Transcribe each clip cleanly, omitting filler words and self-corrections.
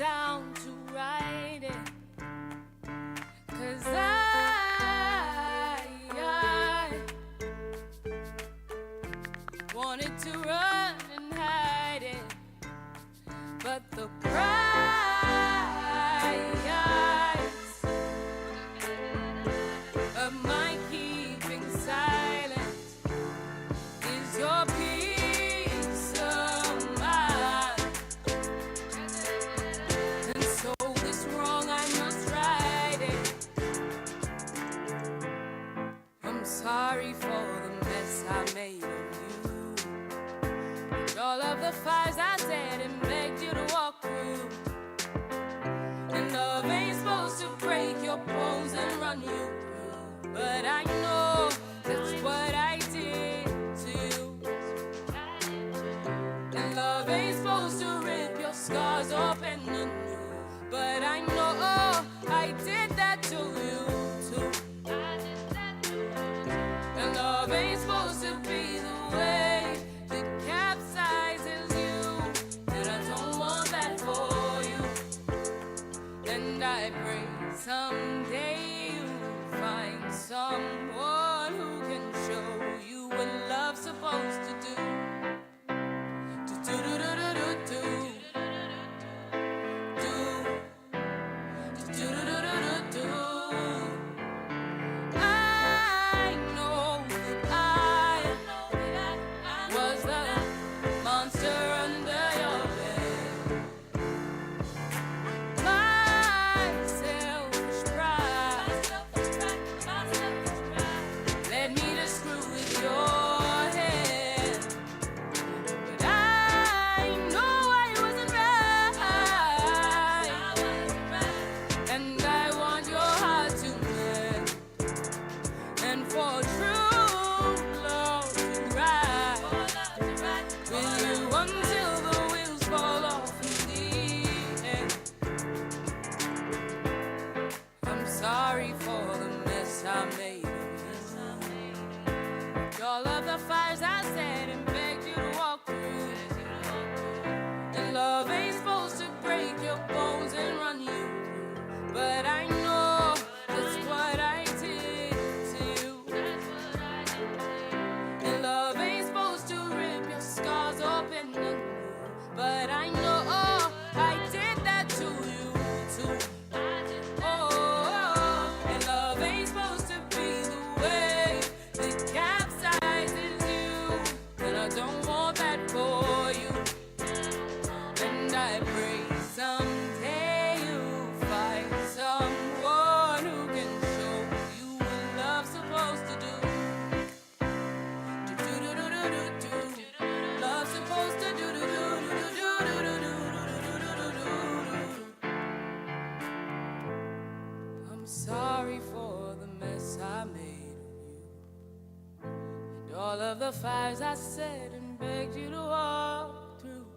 down to write it, 'cause I wanted to run and hide it, but the price of my keeping silent is your peace of mind. And so this wrong I must right it. I'm sorry for the mess I made of you, and all of the fires I said and begged you to walk through. And love ain't supposed to break your bones and run you through, but I know that's what I did to you. And love ain't supposed to rip your scars open anew, but I know I did that to you too. And love ain't supposed to be the way that capsizes you, and I don't want that for you. And I pray someday you'll find someone who can show you what love's supposed to do. Do do do do do do do do do do do do. I know that I was the monster under your bed. My selfish pride led me to screw with your head, but I know I wasn't right, and I want your heart to mend, and for true love to ride with you until the wheels fall off in the end. I'm sorry for the mess I made of you, all of the fires I set and begged you to walk through. And love ain't supposed to break your bones and run you through, but I know that's what I did to you. And love ain't supposed to rip your scars open anew, but I know I did that to you too. Oh, and love ain't supposed to be the way that capsizes you, and I don't want that for you. And I pray someday you'll find someone who can show you what love's supposed to do. Do do do do do do do. Love's supposed to do do do do do do do do do do do. I'm sorry for the mess I made of you, and all of the fires I set and begged you to walk through.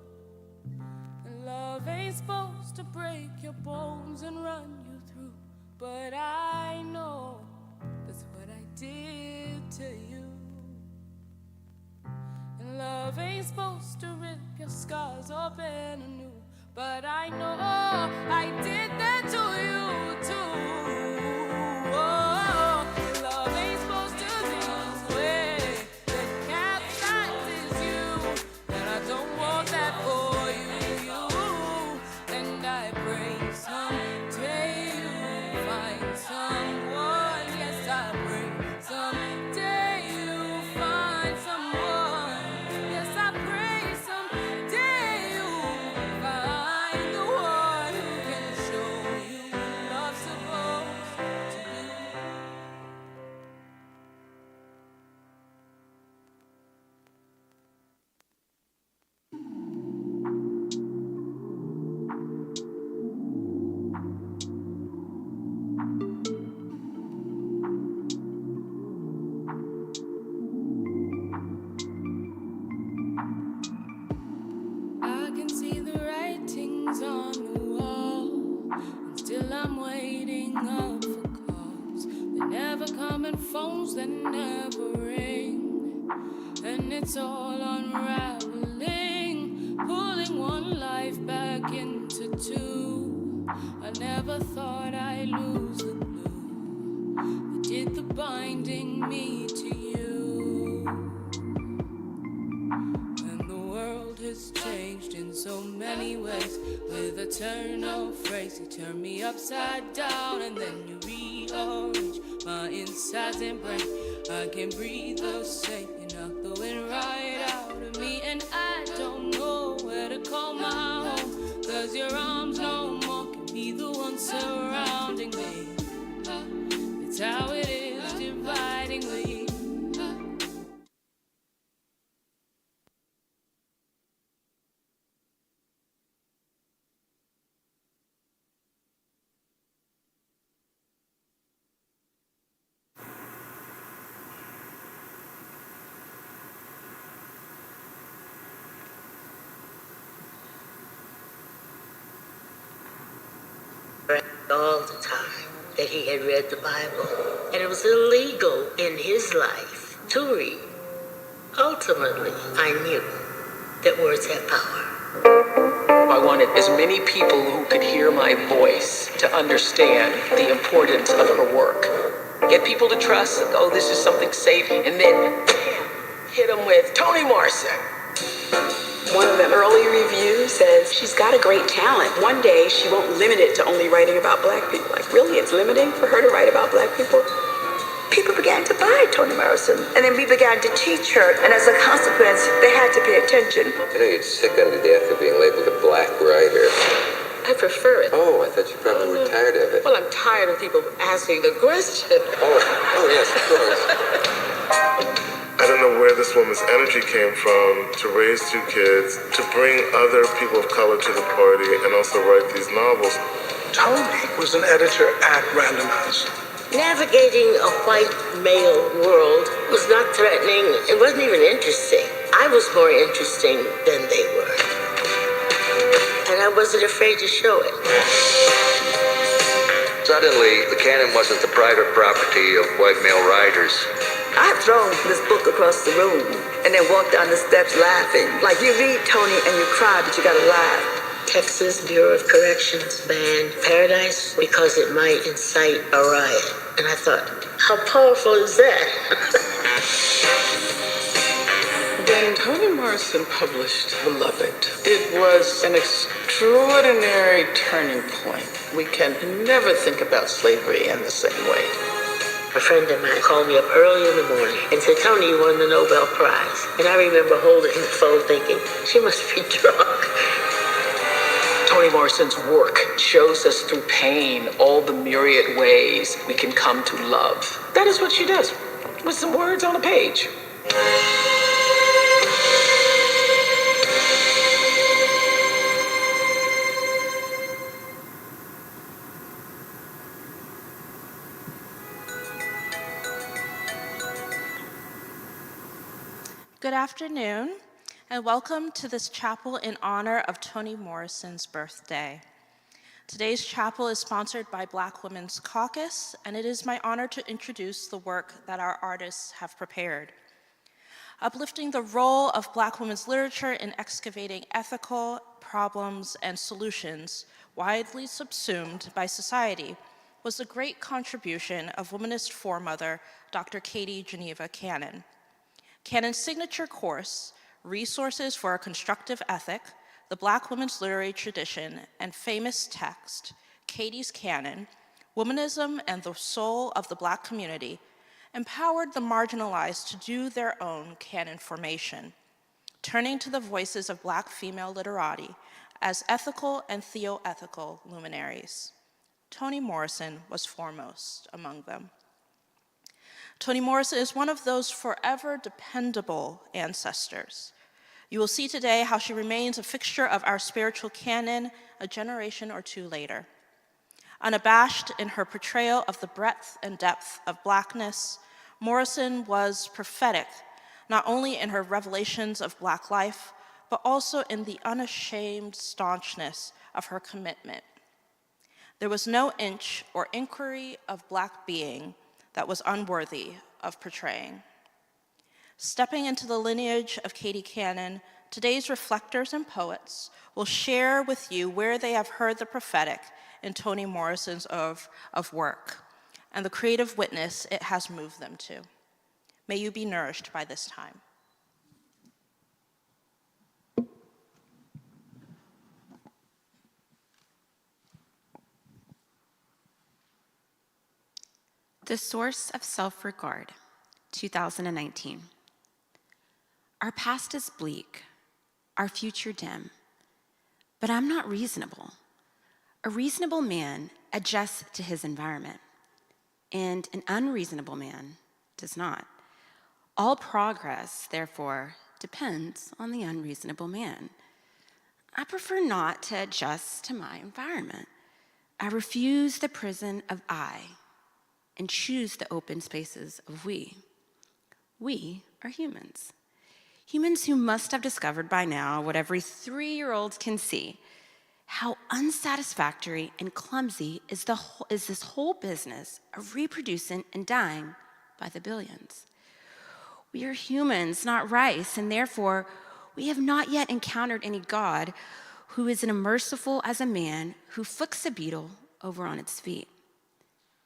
And love ain't supposed to break your bones and run you through, but I know that's what I did to you. And love ain't supposed to rip your scars open anew, but I know I did that to you too. Oh, and love ain't supposed to be the way that capsizes you, and I don't want that for you. And I pray someday you'll find someone. Yes, I pray someday you'll find someone. Yes, I pray someday you'll find the one who can show you what love's supposed to do. I can see the writings on the wall, and still I'm waiting up for calls. They never come and phones that never ring, and it's all unraveling, pulling one life back into too. I never thought I'd lose the glue that did the binding me to you. And the world has changed in so many ways. With a turn of phrase, you turn me upside down and then you rearrange my insides and brain. I can breathe the same. You knock the wind right out of me, and I don't know where to call my home. 'Cause your arms no more can be the one surrounding me. It's how it is dividing me. All the time that he had read the Bible, and it was illegal in his life to read. Ultimately, I knew that words have power. I wanted as many people who could hear my voice to understand the importance of her work. Get people to trust, oh, this is something safe, and then hit them with Toni Morrison. One of the early reviews says she's got a great talent. One day she won't limit it to only writing about black people. Like, really, it's limiting for her to write about black people? People began to buy Toni Morrison, and then we began to teach her, and as a consequence, they had to pay attention. You know, you'd sick unto death of being labeled a black writer. I prefer it. Oh, I thought you probably were tired of it. Well, I'm tired of people asking the question. Oh yes, of course. I don't know where this woman's energy came from to raise two kids, to bring other people of color to the party, and also write these novels. Toni was an editor at Random House. Navigating a white male world was not threatening. It wasn't even interesting. I was more interesting than they were. And I wasn't afraid to show it. Suddenly, the canon wasn't the private property of white male writers. I've thrown this book across the room and then walked down the steps laughing. Like, you read Toni and you cry, but you gotta laugh. Texas Bureau of Corrections banned Paradise because it might incite a riot. And I thought, how powerful is that? When Toni Morrison published Beloved, it was an extraordinary turning point. We can never think about slavery in the same way. A friend of mine called me up early in the morning and said, Toni, you won the Nobel Prize. And I remember holding the phone thinking, she must be drunk. Toni Morrison's work shows us through pain all the myriad ways we can come to love. That is what she does, with some words on a page. Good afternoon, and welcome to this chapel in honor of Toni Morrison's birthday. Today's chapel is sponsored by Black Women's Caucus, and it is my honor to introduce the work that our artists have prepared. Uplifting the role of Black women's literature in excavating ethical problems and solutions widely subsumed by society was the great contribution of womanist foremother, Dr. Katie Geneva Cannon. Cannon's signature course, Resources for a Constructive Ethic, the Black Women's Literary Tradition, and famous text, Katie's Canon, Womanism and the Soul of the Black Community, empowered the marginalized to do their own canon formation, turning to the voices of Black female literati as ethical and theoethical luminaries. Toni Morrison was foremost among them. Toni Morrison is one of those forever dependable ancestors. You will see today how she remains a fixture of our spiritual canon a generation or two later. Unabashed in her portrayal of the breadth and depth of Blackness, Morrison was prophetic, not only in her revelations of Black life, but also in the unashamed staunchness of her commitment. There was no inch or inquiry of Black being that was unworthy of portraying. Stepping into the lineage of Katie Cannon, today's reflectors and poets will share with you where they have heard the prophetic in Toni Morrison's of work and the creative witness it has moved them to. May you be nourished by this time. The Source of Self-Regard, 2019. Our past is bleak, our future dim, but I'm not reasonable. A reasonable man adjusts to his environment, and an unreasonable man does not. All progress, therefore, depends on the unreasonable man. I prefer not to adjust to my environment. I refuse the prison of I and choose the open spaces of we. We are humans. Humans who must have discovered by now what every 3-year-old can see, how unsatisfactory and clumsy is this whole business of reproducing and dying by the billions. We are humans, not rice, and therefore we have not yet encountered any God who is as merciful as a man who flicks a beetle over on its feet.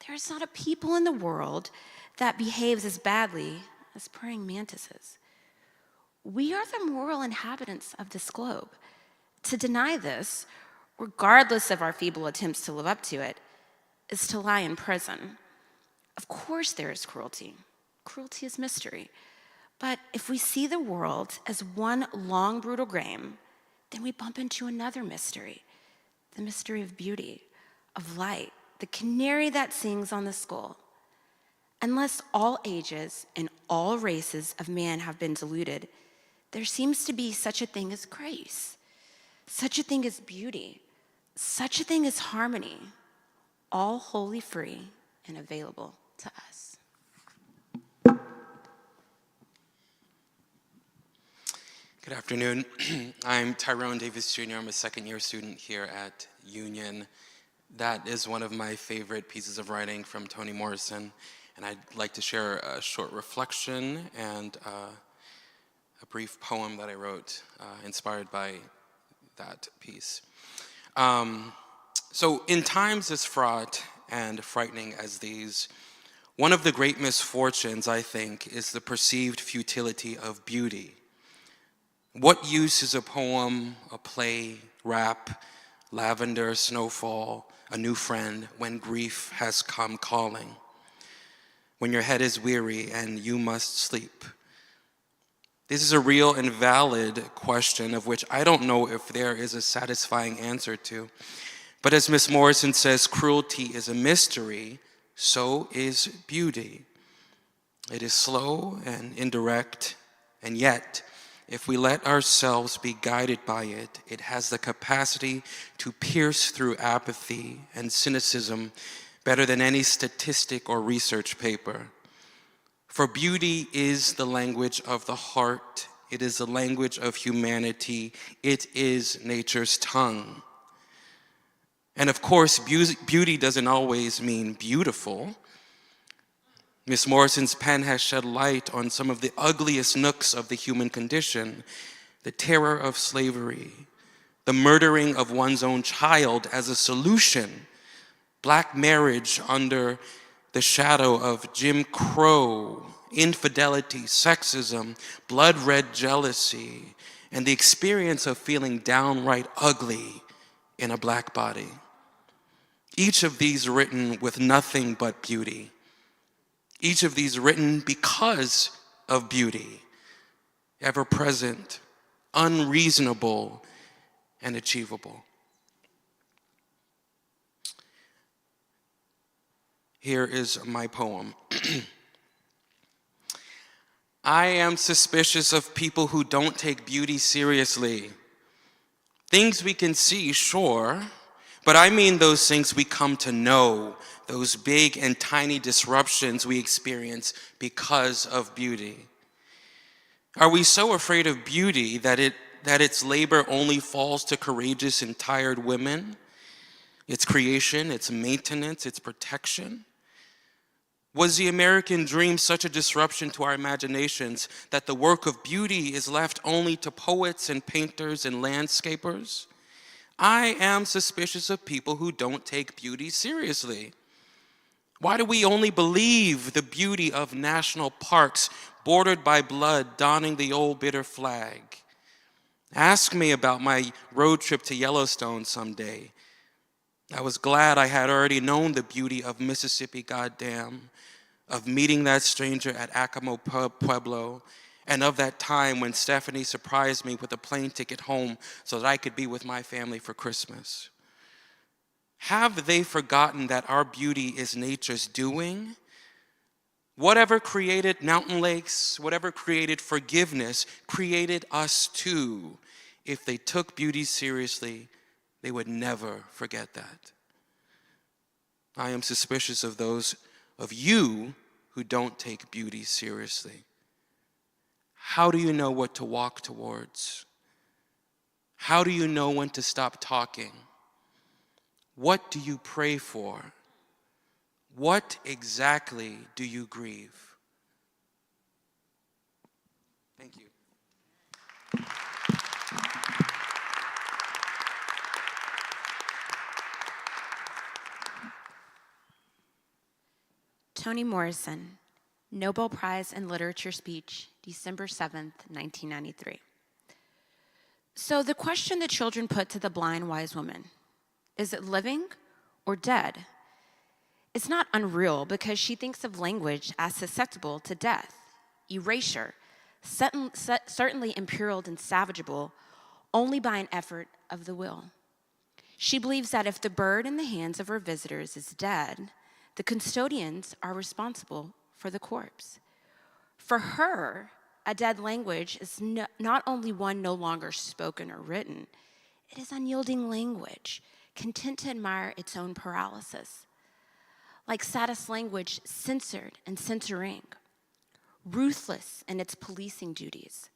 There is not a people in the world that behaves as badly as praying mantises. We are the moral inhabitants of this globe. To deny this, regardless of our feeble attempts to live up to it, is to lie in prison. Of course there is cruelty. Cruelty is mystery. But if we see the world as one long, brutal game, then we bump into another mystery, the mystery of beauty, of light, the canary that sings on the skull. Unless all ages and all races of man have been deluded, there seems to be such a thing as grace, such a thing as beauty, such a thing as harmony, all wholly free and available to us. Good afternoon. I'm Tyrone Davis Jr. I'm a second-year student here at Union. That is one of my favorite pieces of writing from Toni Morrison, and I'd like to share a short reflection and a brief poem that I wrote inspired by that piece. So in times as fraught and frightening as these, one of the great misfortunes, I think, is the perceived futility of beauty. What use is a poem, a play, rap, lavender, snowfall, a new friend, when grief has come calling? When your head is weary and you must sleep? This is a real and valid question of which I don't know if there is a satisfying answer to. But as Miss Morrison says, cruelty is a mystery, so is beauty. It is slow and indirect, and yet, if we let ourselves be guided by it, it has the capacity to pierce through apathy and cynicism better than any statistic or research paper. For beauty is the language of the heart. It is the language of humanity. It is nature's tongue. And of course, beauty doesn't always mean beautiful. Miss Morrison's pen has shed light on some of the ugliest nooks of the human condition: the terror of slavery, the murdering of one's own child as a solution, black marriage under the shadow of Jim Crow, infidelity, sexism, blood-red jealousy, and the experience of feeling downright ugly in a black body. Each of these written with nothing but beauty. Each of these written because of beauty, ever present, unreasonable, and achievable. Here is my poem. I am suspicious of people who don't take beauty seriously. Things we can see, sure, but I mean those things we come to know, those big and tiny disruptions we experience because of beauty. Are we so afraid of beauty that its labor only falls to courageous and tired women? Its creation, its maintenance, its protection? Was the American dream such a disruption to our imaginations that the work of beauty is left only to poets and painters and landscapers? I am suspicious of people who don't take beauty seriously. Why do we only believe the beauty of national parks bordered by blood donning the old bitter flag? Ask me about my road trip to Yellowstone someday. I was glad I had already known the beauty of Mississippi Goddam, of meeting that stranger at Acamo Pueblo, and of that time when Stephanie surprised me with a plane ticket home so that I could be with my family for Christmas. Have they forgotten that our beauty is nature's doing? Whatever created mountain lakes, whatever created forgiveness, created us too. If they took beauty seriously, they would never forget that. I am suspicious of those of you who don't take beauty seriously. How do you know what to walk towards? How do you know when to stop talking? What do you pray for? What exactly do you grieve? Thank you. Toni Morrison, Nobel Prize in Literature speech, December 7th, 1993. So the question the children put to the blind wise woman, is it living or dead? It's not unreal because she thinks of language as susceptible to death, erasure, certainly imperiled and savageable only by an effort of the will. She believes that if the bird in the hands of her visitors is dead, the custodians are responsible for the corpse. For her, a dead language is not only one no longer spoken or written, it is unyielding language, content to admire its own paralysis. Like saddest language, censored and censoring, ruthless in its policing duties.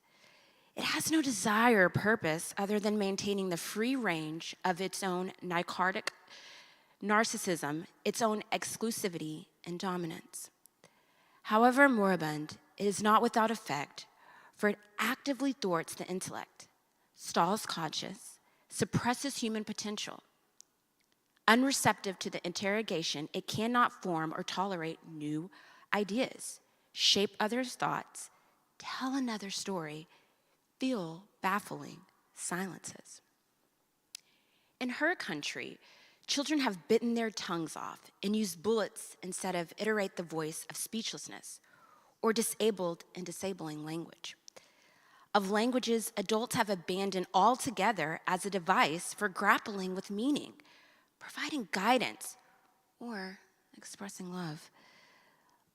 It has no desire or purpose other than maintaining the free range of its own narcotic narcissism, its own exclusivity and dominance. However moribund, it is not without effect, for it actively thwarts the intellect, stalls conscience, suppresses human potential. Unreceptive to the interrogation, it cannot form or tolerate new ideas, shape others' thoughts, tell another story, feel baffling silences. In her country, children have bitten their tongues off and used bullets instead of iterate the voice of speechlessness or disabled and disabling language. Of languages, adults have abandoned altogether as a device for grappling with meaning, providing guidance, or expressing love.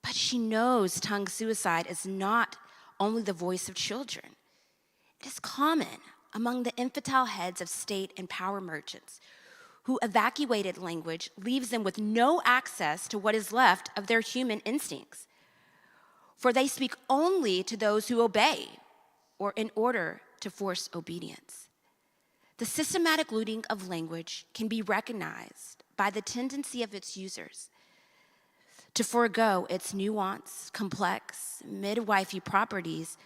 But she knows tongue suicide is not only the voice of children. It is common among the infantile heads of state and power merchants who evacuated language leaves them with no access to what is left of their human instincts. For they speak only to those who obey or in order to force obedience. The systematic looting of language can be recognized by the tendency of its users to forego its nuanced, complex, midwifey properties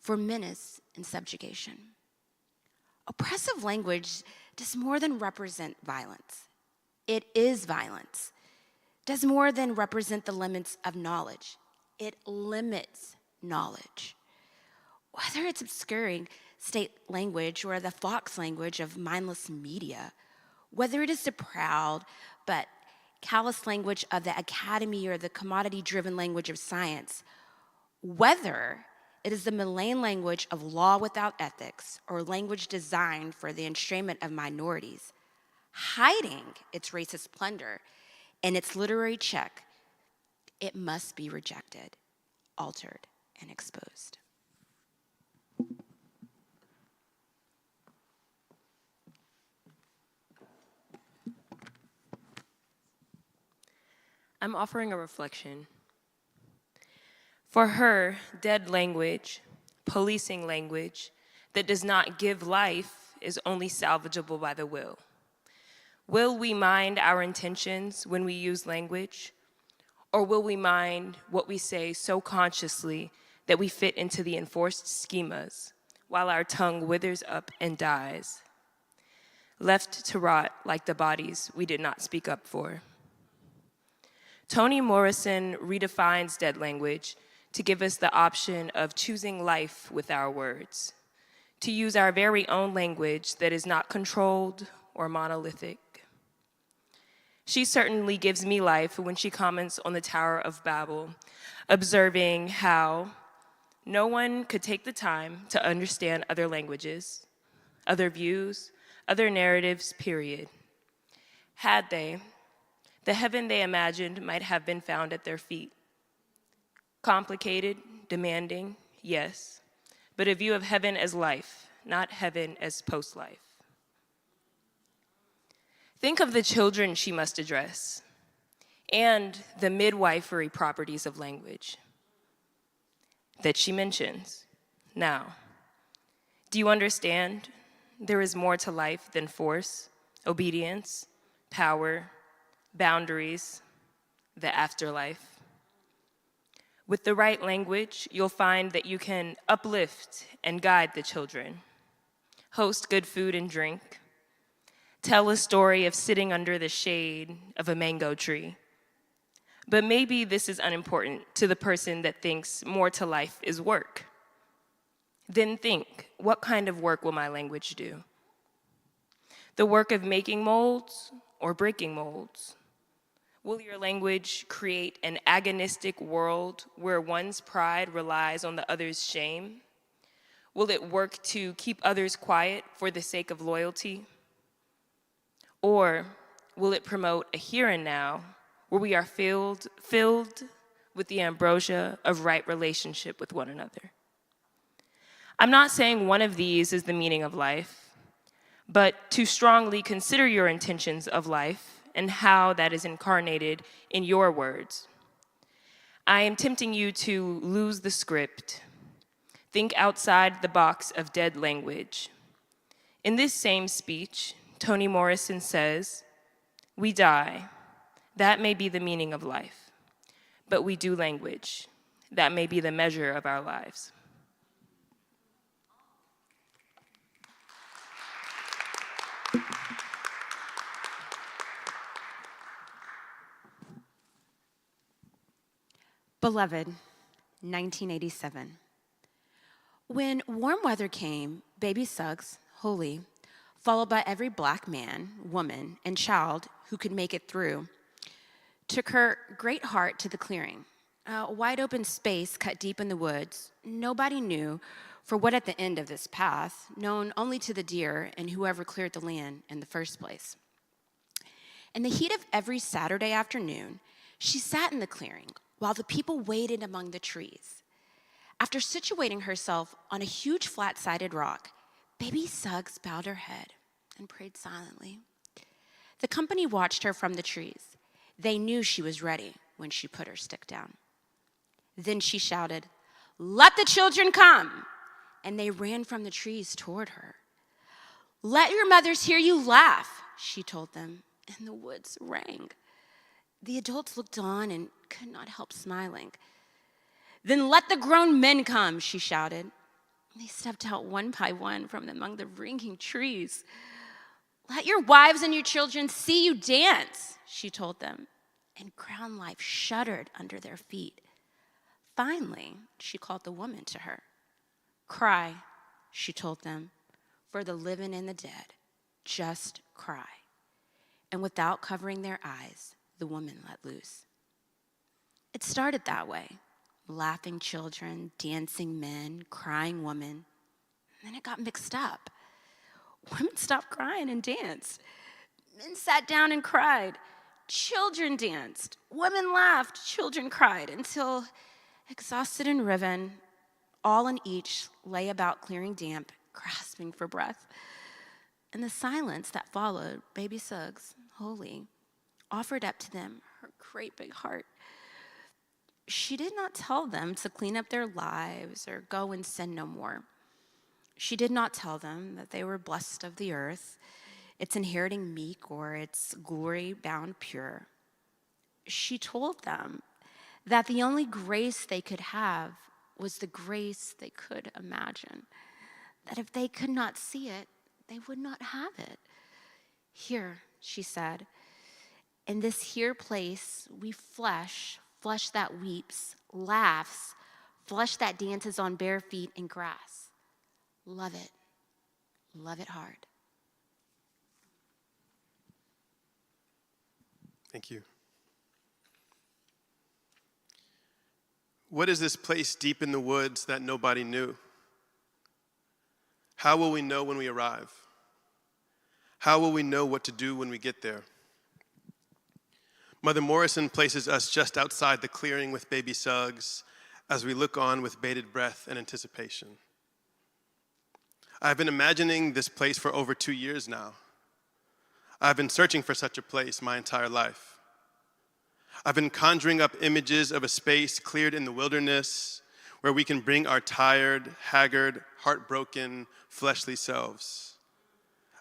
for menace and subjugation. Oppressive language does more than represent violence. It is violence. Does more than represent the limits of knowledge. It limits knowledge. Whether it's obscuring state language or the fox language of mindless media, whether it is the proud but callous language of the academy or the commodity-driven language of science, whether it is the malign language of law without ethics or language designed for the enshrinment of minorities, hiding its racist plunder in its literary check, it must be rejected, altered, and exposed. I'm offering a reflection. For her, dead language, policing language that does not give life is only salvageable by the will. Will we mind our intentions when we use language? Or will we mind what we say so consciously that we fit into the enforced schemas while our tongue withers up and dies, left to rot like the bodies we did not speak up for? Toni Morrison redefines dead language to give us the option of choosing life with our words, to use our very own language that is not controlled or monolithic. She certainly gives me life when she comments on the Tower of Babel, observing how no one could take the time to understand other languages, other views, other narratives, period. Had they, the heaven they imagined might have been found at their feet. Complicated, demanding, yes, but a view of heaven as life, not heaven as post-life. Think of the children she must address and the midwifery properties of language that she mentions. Now, do you understand? There is more to life than force, obedience, power, boundaries, the afterlife. With the right language, you'll find that you can uplift and guide the children, host good food and drink, tell a story of sitting under the shade of a mango tree. But maybe this is unimportant to the person that thinks more to life is work. Then think, what kind of work will my language do? The work of making molds or breaking molds? Will your language create an agonistic world where one's pride relies on the other's shame? Will it work to keep others quiet for the sake of loyalty? Or will it promote a here and now where we are filled with the ambrosia of right relationship with one another? I'm not saying one of these is the meaning of life, but to strongly consider your intentions of life and how that is incarnated in your words. I am tempting you to lose the script. Think outside the box of dead language. In this same speech, Toni Morrison says, "We die. That may be the meaning of life. But we do language. That may be the measure of our lives." Beloved, 1987. When warm weather came, baby Suggs, Holy, followed by every black man, woman, and child who could make it through, took her great heart to the clearing, a wide open space cut deep in the woods. Nobody knew for what at the end of this path, known only to the deer and whoever cleared the land in the first place. In the heat of every Saturday afternoon, she sat in the clearing while the people waited among the trees. After situating herself on a huge flat-sided rock, baby Suggs bowed her head and prayed silently. The company watched her from the trees. They knew she was ready when she put her stick down. Then she shouted, "Let the children come!" And they ran from the trees toward her. "Let your mothers hear you laugh," she told them, and the woods rang. The adults looked on and could not help smiling. "Then let the grown men come," she shouted. They stepped out one by one from among the ringing trees. "Let your wives and your children see you dance," she told them, and ground life shuddered under their feet. Finally, she called the woman to her. "Cry," she told them, "for the living and the dead. Just cry." And without covering their eyes, the woman let loose. It started that way. Laughing children, dancing men, crying women. And then it got mixed up. Women stopped crying and danced. Men sat down and cried. Children danced. Women laughed. Children cried until, exhausted and riven, all and each lay about clearing damp, grasping for breath. In the silence that followed, baby Suggs, Holy, offered up to them her great big heart. She did not tell them to clean up their lives or go and sin no more. She did not tell them that they were blessed of the earth, its inheriting meek or its glory bound pure. She told them that the only grace they could have was the grace they could imagine, that if they could not see it, they would not have it. Here, she said, in this here place, we flesh that weeps, laughs, flesh that dances on bare feet in grass. Love it hard. Thank you. What is this place deep in the woods that nobody knew? How will we know when we arrive? How will we know what to do when we get there? Mother Morrison places us just outside the clearing with baby Suggs as we look on with bated breath and anticipation. I've been imagining this place for over 2 years now. I've been searching for such a place my entire life. I've been conjuring up images of a space cleared in the wilderness where we can bring our tired, haggard, heartbroken, fleshly selves.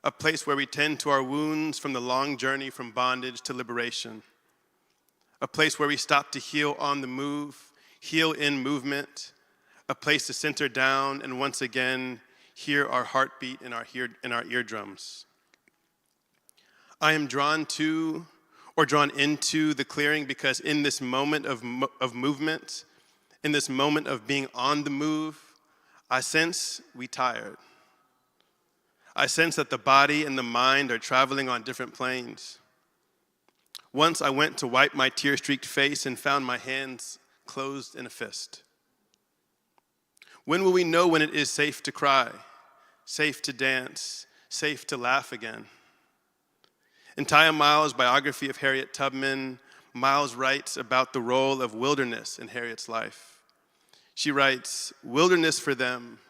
A place where we tend to our wounds from the long journey from bondage to liberation. A place where we stop to heal on the move, heal in movement. A place to center down and once again hear our heartbeat in our eardrums. I am drawn to or drawn into the clearing because in this moment of movement, in this moment of being on the move, I sense we tired. I sense that the body and the mind are traveling on different planes. Once I went to wipe my tear-streaked face and found my hands closed in a fist. When will we know when it is safe to cry, safe to dance, safe to laugh again? In Taya Miles' biography of Harriet Tubman, Miles writes about the role of wilderness in Harriet's life. She writes, "Wilderness for them,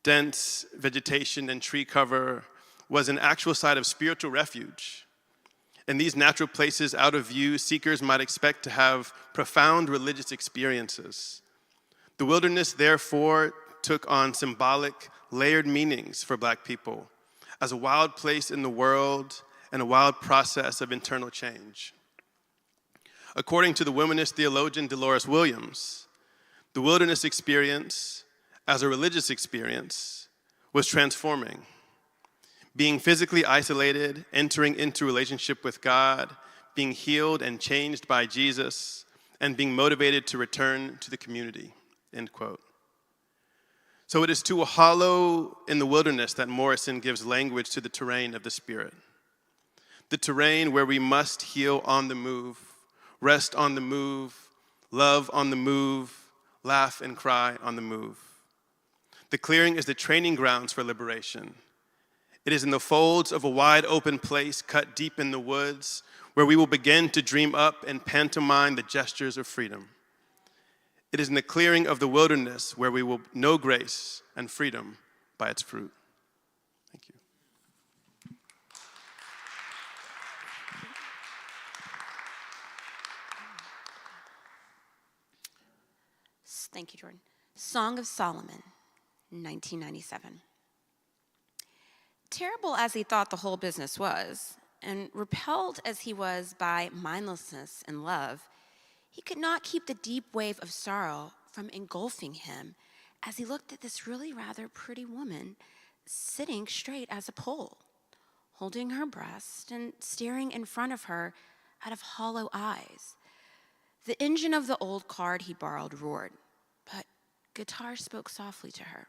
dense vegetation and tree cover, was an actual site of spiritual refuge. In these natural places out of view, seekers might expect to have profound religious experiences. The wilderness, therefore, took on symbolic, layered meanings for Black people as a wild place in the world and a wild process of internal change." According to the womanist theologian Dolores Williams, the wilderness experience, as a religious experience, was transforming. Being physically isolated, entering into relationship with God, being healed and changed by Jesus, and being motivated to return to the community, end quote. So it is to a hollow in the wilderness that Morrison gives language to the terrain of the Spirit. The terrain where we must heal on the move, rest on the move, love on the move, laugh and cry on the move. The clearing is the training grounds for liberation. It is in the folds of a wide open place cut deep in the woods where we will begin to dream up and pantomime the gestures of freedom. It is in the clearing of the wilderness where we will know grace and freedom by its fruit. Thank you. Thank you, Jordan. Song of Solomon, 1997. Terrible as he thought the whole business was, and repelled as he was by mindlessness and love, he could not keep the deep wave of sorrow from engulfing him as he looked at this really rather pretty woman sitting straight as a pole, holding her breast and staring in front of her out of hollow eyes. The engine of the old car he borrowed roared, but guitar spoke softly to her.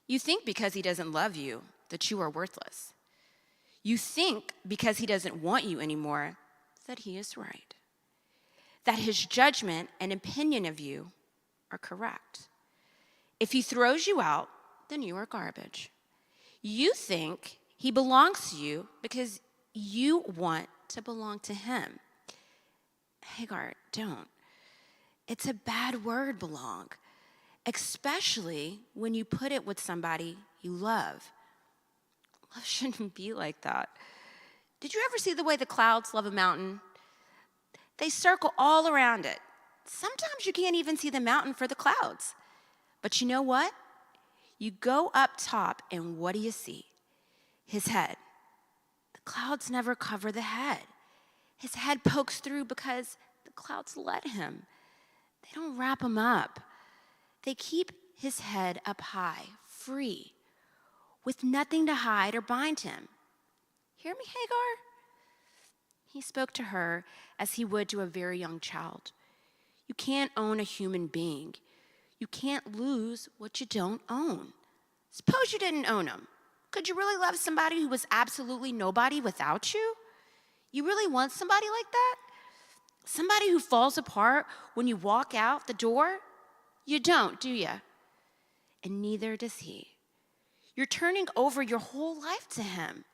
You think because he doesn't love you that you are worthless. You think because he doesn't want you anymore that he is right. That his judgment and opinion of you are correct. If he throws you out, then you are garbage. You think he belongs to you because you want to belong to him. Hagar, don't. It's a bad word, belong, especially when you put it with somebody you love. Love shouldn't be like that. Did you ever see the way the clouds love a mountain? They circle all around it. Sometimes you can't even see the mountain for the clouds. But you know what? You go up top and what do you see? His head. The clouds never cover the head. His head pokes through because the clouds let him. They don't wrap him up. They keep his head up high, free, with nothing to hide or bind him. Hear me, Hagar? He spoke to her as he would to a very young child. You can't own a human being. You can't lose what you don't own. Suppose you didn't own him. Could you really love somebody who was absolutely nobody without you? You really want somebody like that? Somebody who falls apart when you walk out the door? You don't, do you? And neither does he. You're turning over your whole life to him.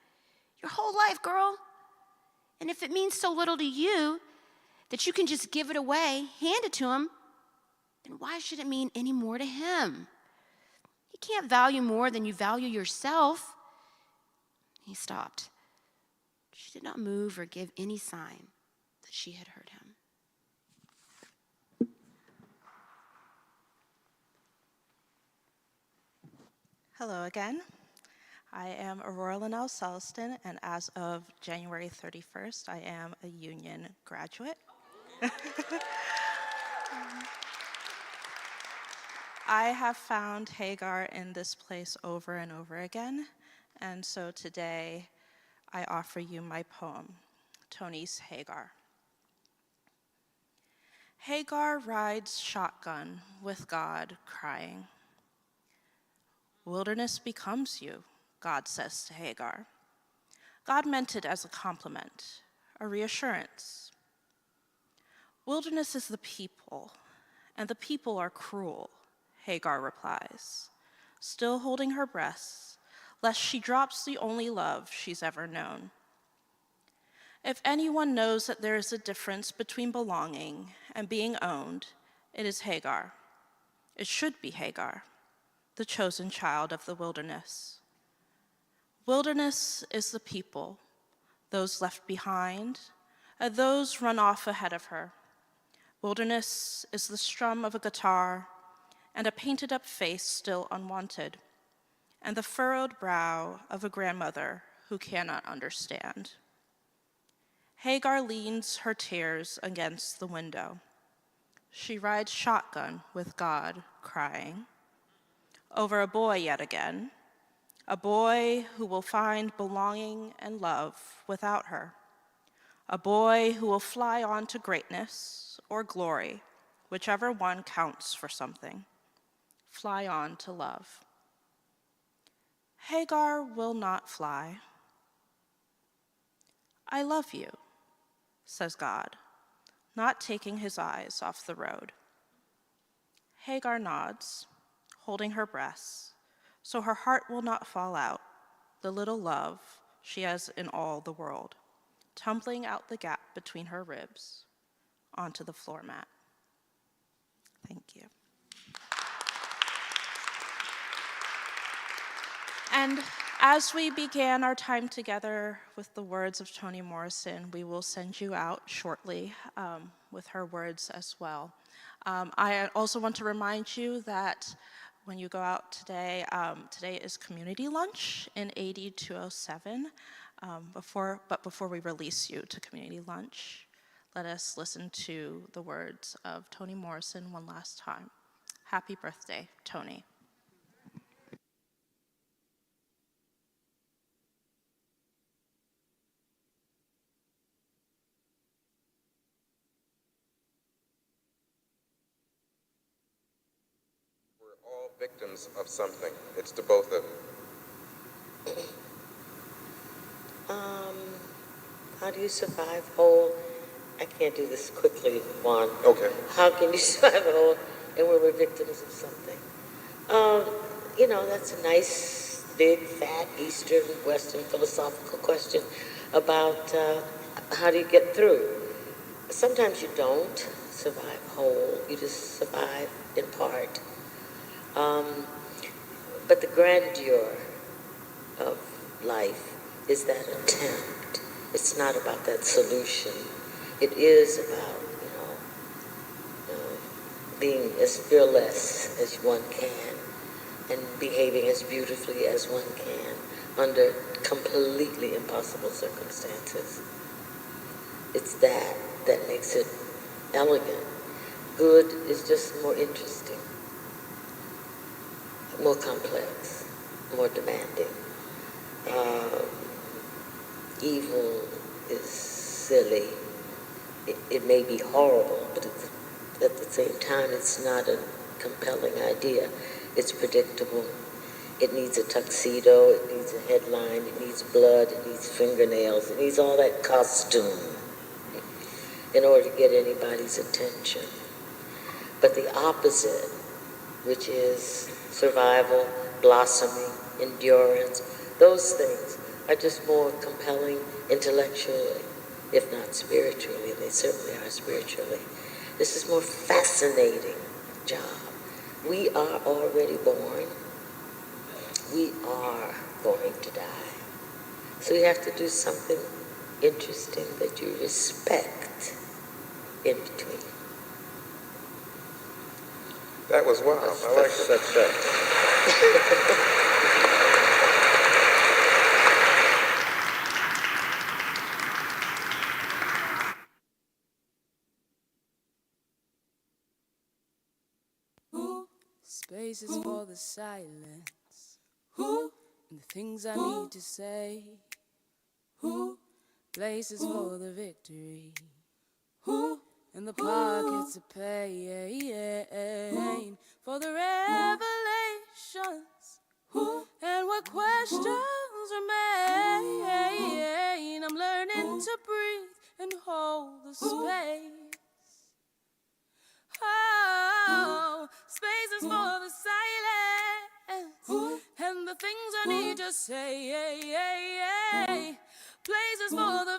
Your whole life, girl. And if it means so little to you that you can just give it away, hand it to him, then why should it mean any more to him? He can't value more than you value yourself. He stopped. She did not move or give any sign that she had heard him. Hello again. I am Aurora Linnell Celestin, and as of January 31st, I am a Union graduate. I have found Hagar in this place over and over again, and so today I offer you my poem, Toni's Hagar. Hagar rides shotgun with God crying. Wilderness becomes you, God says to Hagar. God meant it as a compliment, a reassurance. Wilderness is the people, and the people are cruel, Hagar replies, still holding her breath, lest she drops the only love she's ever known. If anyone knows that there is a difference between belonging and being owned, it is Hagar. It should be Hagar, the chosen child of the wilderness. Wilderness is the people, those left behind, and those run off ahead of her. Wilderness is the strum of a guitar and a painted-up face still unwanted, and the furrowed brow of a grandmother who cannot understand. Hagar leans her tears against the window. She rides shotgun with God, crying. Over a boy yet again, a boy who will find belonging and love without her. A boy who will fly on to greatness or glory, whichever one counts for something. Fly on to love. Hagar will not fly. I love you, says God, not taking his eyes off the road. Hagar nods, holding her breasts, so her heart will not fall out, the little love she has in all the world, tumbling out the gap between her ribs onto the floor mat. Thank you. And as we began our time together with the words of Toni Morrison, we will send you out shortly with her words as well. I also want to remind you that when you go out today, today is community lunch in AD 207. But before we release you to community lunch, let us listen to the words of Toni Morrison one last time. Happy birthday, Toni. All victims of something. It's to both of them. How do you survive whole? I can't do this quickly, Juan. Okay. How can you survive whole and when we're victims of something? That's a nice, big, fat, Eastern, Western philosophical question about how do you get through. Sometimes you don't survive whole. You just survive in part. But the grandeur of life is that attempt. It's not about that solution. It is about, being as fearless as one can and behaving as beautifully as one can under completely impossible circumstances. It's that makes it elegant. Good is just more interesting, more complex, more demanding. Evil is silly. It may be horrible, but at the same time, it's not a compelling idea. It's predictable. It needs a tuxedo, it needs a headline, it needs blood, it needs fingernails, it needs all that costume in order to get anybody's attention. But the opposite, which is survival, blossoming, endurance, those things are just more compelling intellectually, if not spiritually. They certainly are spiritually. This is more fascinating job. We are already born. We are going to die. So you have to do something interesting that you respect in between. That was wild. I like that. Space is for the silence. And the things I need to say. Places for the victory. And the pockets of pain. For the revelations. And what questions remain. I'm learning to breathe and hold the space. Oh, space is for the silence and the things I need to say. Places for the